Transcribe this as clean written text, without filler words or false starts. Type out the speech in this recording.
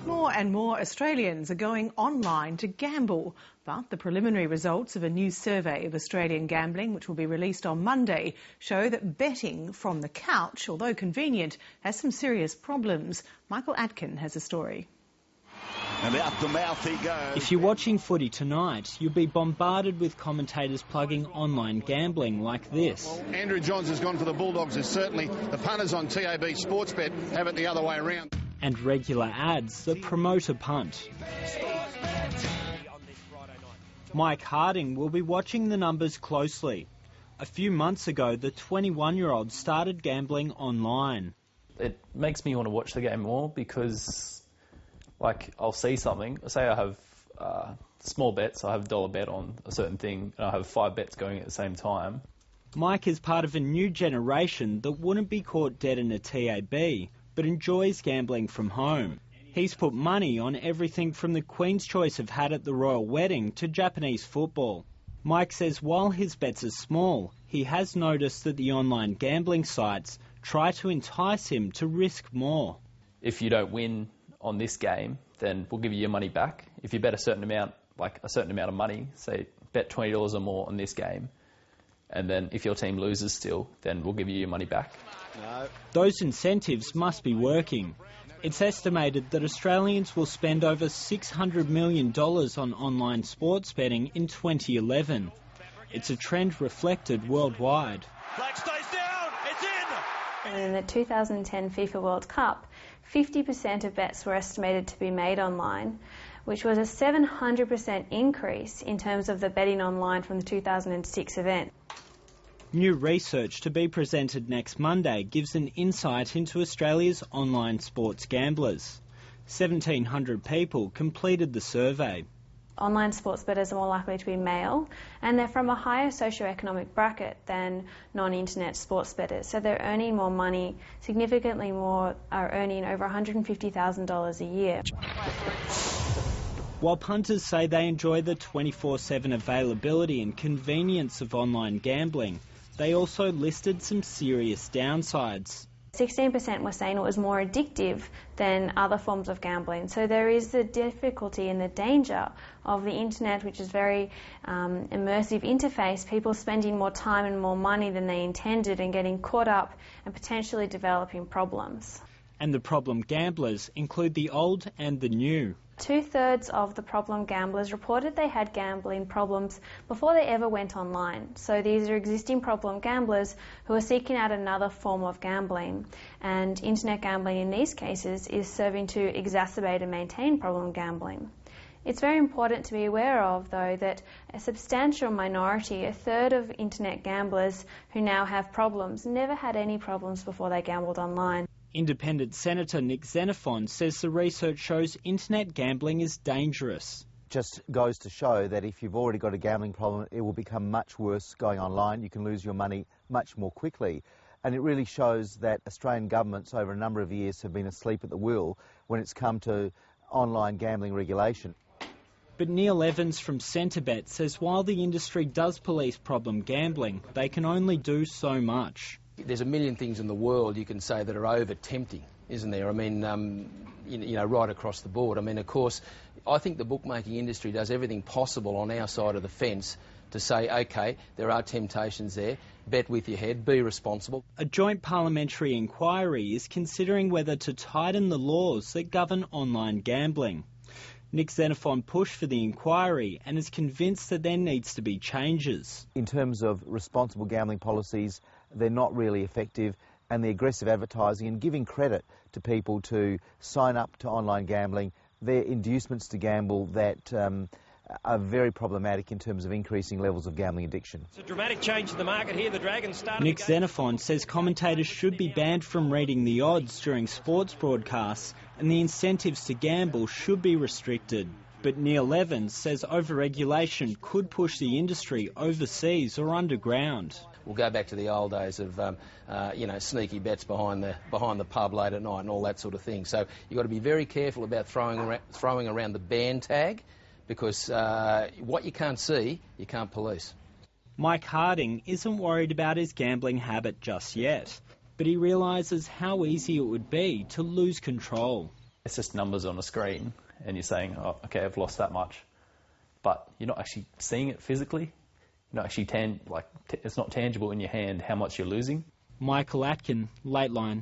More and more Australians are going online to gamble, but the preliminary results of a new survey of Australian gambling, which will be released on Monday, show that betting from the couch, although convenient, has some serious problems. Michael Atkin has a story. And out the mouth he goes. If you're watching footy tonight, you'll be bombarded with commentators plugging online gambling like this. Well, Andrew Johns has gone for the Bulldogs, as certainly the punters on TAB Sportsbet have it the other way around. And regular ads that promote a punt. Mike Harding will be watching the numbers closely. A few months ago, the 21-year-old started gambling online. It makes me want to watch the game more because, like, I'll see something. Say I have small bets, I have a dollar bet on a certain thing, and I have 5 bets going at the same time. Mike is part of a new generation that wouldn't be caught dead in a TAB, but enjoys gambling from home. He's put money on everything from the Queen's Choice of hat at the royal wedding to Japanese football. Mike says while his bets are small, he has noticed that the online gambling sites try to entice him to risk more. If you don't win on this game, then we'll give you your money back. If you bet a certain amount, like a certain amount of money, say bet $20 or more on this game, and then if your team loses still, then we'll give you your money back. No. Those incentives must be working. It's estimated that Australians will spend over $600 million on online sports betting in 2011. It's a trend reflected worldwide. Flag stays down, it's in! And in the 2010 FIFA World Cup, 50% of bets were estimated to be made online, which was a 700% increase in terms of the betting online from the 2006 event. New research to be presented next Monday gives an insight into Australia's online sports gamblers. 1,700 people completed the survey. Online sports bettors are more likely to be male, and they're from a higher socioeconomic bracket than non-internet sports bettors, so they're earning more money, significantly more, are earning over $150,000 a year. While punters say they enjoy the 24/7 availability and convenience of online gambling, they also listed some serious downsides. 16% were saying it was more addictive than other forms of gambling. So there is the difficulty and the danger of the internet, which is very immersive interface, people spending more time and more money than they intended and getting caught up and potentially developing problems. And the problem gamblers include the old and the new. 2/3 of the problem gamblers reported they had gambling problems before they ever went online. So these are existing problem gamblers who are seeking out another form of gambling. And internet gambling in these cases is serving to exacerbate and maintain problem gambling. It's very important to be aware of, though, that a substantial minority, 1/3 of internet gamblers who now have problems, never had any problems before they gambled online. Independent Senator Nick Xenophon says the research shows internet gambling is dangerous. Just goes to show that if you've already got a gambling problem, it will become much worse going online. You can lose your money much more quickly. And it really shows that Australian governments over a number of years have been asleep at the wheel when it's come to online gambling regulation. But Neil Evans from Centrebet says while the industry does police problem gambling, they can only do so much. There's a million things in the world you can say that are over-tempting, isn't there? I mean, right across the board. I mean, of course, I think the bookmaking industry does everything possible on our side of the fence to say, OK, there are temptations there, bet with your head, be responsible. A joint parliamentary inquiry is considering whether to tighten the laws that govern online gambling. Nick Xenophon pushed for the inquiry and is convinced that there needs to be changes. In terms of responsible gambling policies, they're not really effective, and the aggressive advertising and giving credit to people to sign up to online gambling, they're inducements to gamble that are very problematic in terms of increasing levels of gambling addiction. It's a dramatic change in the market here. The Dragons started. Nick Xenophon says commentators should be banned from reading the odds during sports broadcasts, and the incentives to gamble should be restricted. But Neil Evans says overregulation could push the industry overseas or underground. We'll go back to the old days of, sneaky bets behind the pub late at night and all that sort of thing. So you've got to be very careful about throwing around the ban tag, because what you can't see, you can't police. Mike Harding isn't worried about his gambling habit just yet, but he realises how easy it would be to lose control. It's just numbers on a screen, and you're saying, oh, okay, I've lost that much. But you're not actually seeing it physically. You're not actually it's not tangible in your hand how much you're losing. Michael Atkin, Lateline.